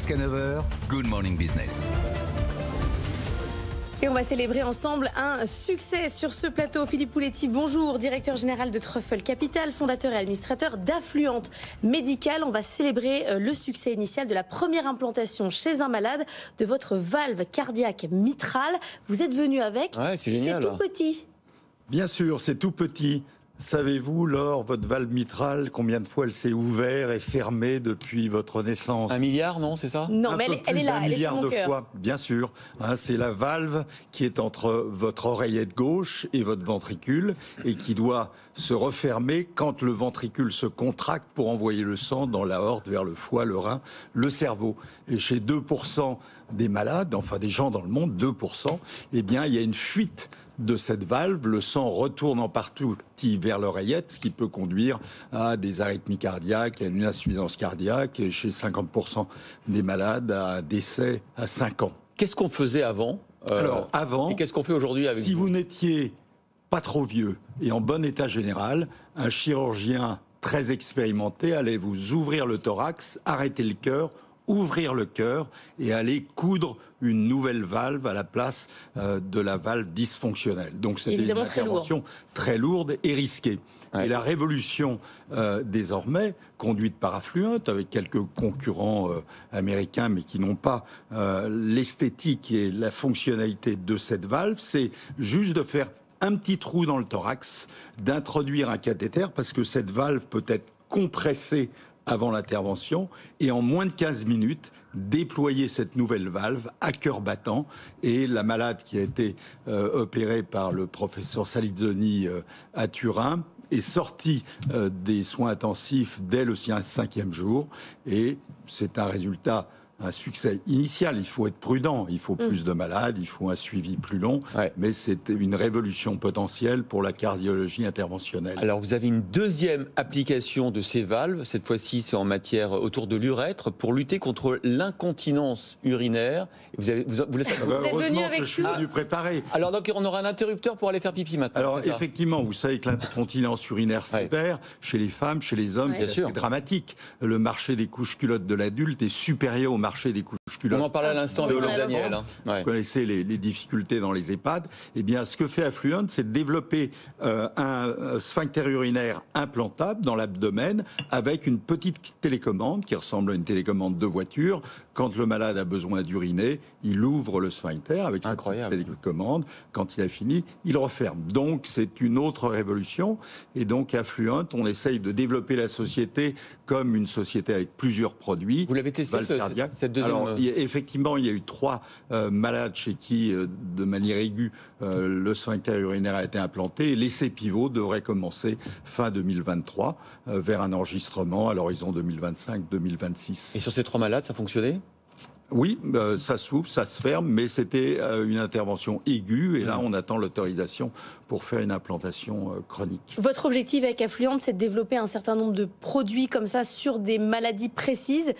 Jusqu'à 9h, Good Morning Business. Et on va célébrer ensemble un succès sur ce plateau. Philippe Pouletti, bonjour, directeur général de Truffle Capital, fondateur et administrateur d'Affluent Médical. On va célébrer le succès initial de la première implantation chez un malade de votre valve cardiaque mitrale. Vous êtes venu avec, c'est génial. C'est tout petit. Bien sûr, c'est tout petit. Savez-vous, Laure, votre valve mitrale, combien de fois elle s'est ouverte et fermée depuis votre naissance? 1 milliard, non, c'est ça? Non, mais elle est là, elle est sur mon cœur. Fois, bien sûr. C'est la valve qui est entre votre oreillette gauche et votre ventricule et qui doit se refermer quand le ventricule se contracte pour envoyer le sang dans l'aorte vers le foie, le rein, le cerveau. Et chez 2% des malades, enfin des gens dans le monde, 2%, eh bien, il y a une fuite de cette valve, le sang retourne en partie vers l'oreillette, ce qui peut conduire à des arythmies cardiaques, à une insuffisance cardiaque, et chez 50% des malades, à un décès à 5 ans. Qu'est-ce qu'on faisait avant Alors, avant, et qu'est-ce qu'on fait aujourd'hui avec si vous n'étiez pas trop vieux et en bon état général, un chirurgien très expérimenté allait vous ouvrir le thorax, arrêter le cœur, ouvrir le cœur et aller coudre une nouvelle valve à la place de la valve dysfonctionnelle. Donc c'était une intervention très lourde et risquée. Ouais. Et la révolution désormais, conduite par Affluent, avec quelques concurrents américains, mais qui n'ont pas l'esthétique et la fonctionnalité de cette valve, c'est juste de faire un petit trou dans le thorax, d'introduire un cathéter, parce que cette valve peut être compressée avant l'intervention, et en moins de 15 minutes, déployer cette nouvelle valve à cœur battant. Et la malade qui a été opérée par le professeur Salizzoni à Turin est sortie des soins intensifs dès le 5e jour. Et c'est un résultat, un succès initial. Il faut être prudent, il faut plus de malades, il faut un suivi plus long, mais c'est une révolution potentielle pour la cardiologie interventionnelle. Alors vous avez une deuxième application de ces valves, cette fois-ci c'est en matière autour de l'urètre, pour lutter contre l'incontinence urinaire. Vous êtes venu avec je suis venu préparer. Alors donc on aura un interrupteur pour aller faire pipi maintenant. Alors effectivement, vous savez que l'incontinence urinaire sévère, chez les femmes, chez les hommes, c'est dramatique. Le marché des couches culottes de l'adulte est supérieur au marché des couches culottes. On en parlait à l'instant avec Daniel. Vous connaissez les difficultés dans les EHPAD. Eh bien, ce que fait Affluent, c'est de développer un sphincter urinaire implantable dans l'abdomen avec une petite télécommande qui ressemble à une télécommande de voiture. Quand le malade a besoin d'uriner, il ouvre le sphincter avec sa petite télécommande. Quand il a fini, il referme. Donc, c'est une autre révolution. Et donc, Affluent, on essaye de développer la société comme une société avec plusieurs produits. Vous l'avez testé, cette deuxième... Alors, effectivement, il y a eu 3 malades chez qui, de manière aiguë, le sphincter urinaire a été implanté. L'essai pivot devrait commencer fin 2023 vers un enregistrement à l'horizon 2025-2026. Et sur ces 3 malades, ça fonctionnait ? Oui, ça s'ouvre, ça se ferme, mais c'était une intervention aiguë et là on attend l'autorisation pour faire une implantation chronique. Votre objectif avec Affluent, c'est de développer un certain nombre de produits comme ça sur des maladies précises.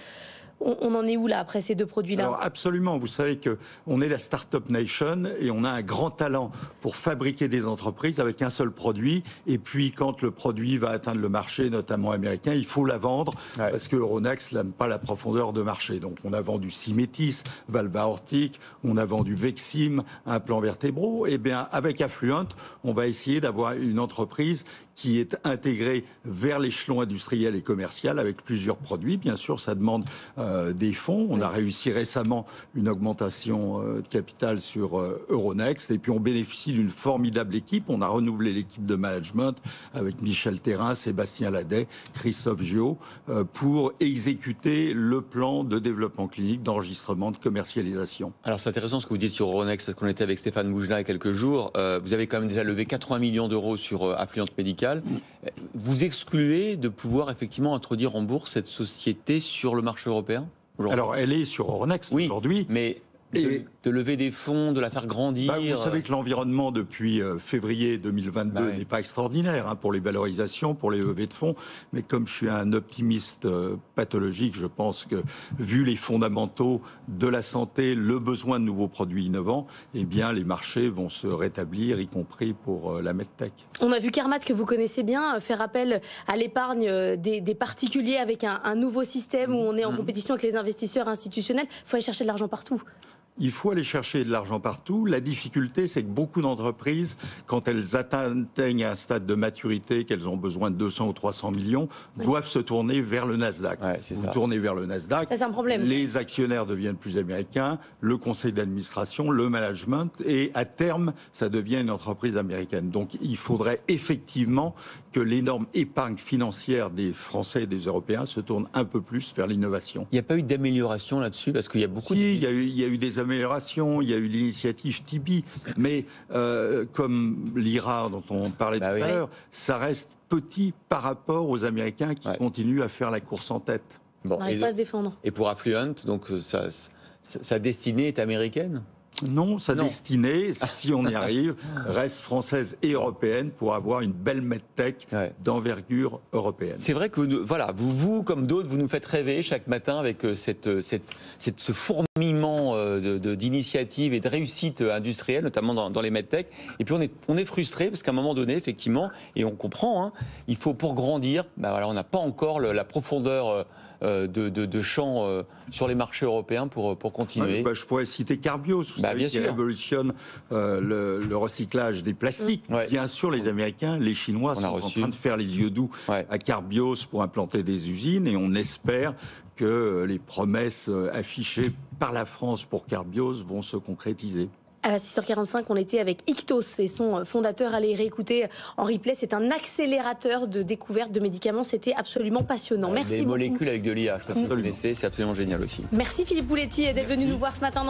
On en est où là après ces 2 produits-là? Alors absolument, vous savez qu'on est la Startup Nation et on a un grand talent pour fabriquer des entreprises avec un seul produit. Et puis quand le produit va atteindre le marché, notamment américain, il faut la vendre parce que Euronext n'aime pas la profondeur de marché. Donc on a vendu Symétis, valve aortique, on a vendu Vexim, implants vertébraux. Et bien avec Affluent, on va essayer d'avoir une entreprise qui est intégrée vers l'échelon industriel et commercial avec plusieurs produits. Bien sûr, ça demande des fonds. On a réussi récemment une augmentation de capital sur Euronext. Et puis, on bénéficie d'une formidable équipe. On a renouvelé l'équipe de management avec Michel Thérin, Sébastien Ladet, Christophe Gio, pour exécuter le plan de développement clinique, d'enregistrement, de commercialisation. Alors, c'est intéressant ce que vous dites sur Euronext, parce qu'on était avec Stéphane Mougela il y a quelques jours. Vous avez quand même déjà levé 80 millions d'euros sur Affluent Médical. Vous excluez de pouvoir effectivement introduire en bourse cette société sur le marché européen ? Alors, elle est sur Euronext aujourd'hui. Mais de lever des fonds, de la faire grandir. Vous savez que l'environnement depuis février 2022 n'est pas extraordinaire pour les valorisations, pour les levées de fonds. Mais comme je suis un optimiste pathologique, je pense que vu les fondamentaux de la santé, le besoin de nouveaux produits innovants, eh bien les marchés vont se rétablir, y compris pour la medtech. On a vu Carmat, que vous connaissez bien, faire appel à l'épargne des particuliers avec un nouveau système où on est en compétition avec les investisseurs institutionnels. Il faut aller chercher de l'argent partout. Il faut aller chercher de l'argent partout. La difficulté, c'est que beaucoup d'entreprises, quand elles atteignent un stade de maturité, qu'elles ont besoin de 200 ou 300 millions, doivent se tourner vers le Nasdaq. Vous tournez vers le Nasdaq, ça, c'est un problème. Les actionnaires deviennent plus américains, le conseil d'administration, le management, et à terme, ça devient une entreprise américaine. Donc il faudrait effectivement que l'énorme épargne financière des Français et des Européens se tourne un peu plus vers l'innovation. Il n'y a pas eu d'amélioration là-dessus, parce qu'il y a beaucoup il y a eu des améliorations, il y a eu l'initiative Tibi, mais comme l'IRA dont on parlait tout à l'heure, ça reste petit par rapport aux Américains qui continuent à faire la course en tête. On n'arrive pas à se défendre. Et pour Affluent, donc sa destinée est américaine ? Non, sa destinée, si on y arrive, reste française et européenne pour avoir une belle medtech d'envergure européenne. C'est vrai que vous, comme d'autres, vous nous faites rêver chaque matin avec ce fourmillement d'initiatives et de réussites industrielles, notamment dans les medtech. Et puis on est frustré parce qu'à un moment donné, effectivement, et on comprend, il faut pour grandir, on n'a pas encore la profondeur de champ sur les marchés européens pour continuer. Je pourrais citer Carbios, vous savez, qui révolutionne le recyclage des plastiques. Bien sûr, les Américains, les Chinois sont en train de faire les yeux doux à Carbios pour implanter des usines, et on espère que les promesses affichées par la France pour Carbios vont se concrétiser. À 6h45, on était avec Ictos et son fondateur. Allez réécouter en replay. C'est un accélérateur de découverte de médicaments. C'était absolument passionnant. Merci beaucoup. Des molécules avec de l'IA, je ne sais pas si vous connaissez, c'est absolument génial aussi. Merci Philippe Pouletti d'être venu nous voir ce matin.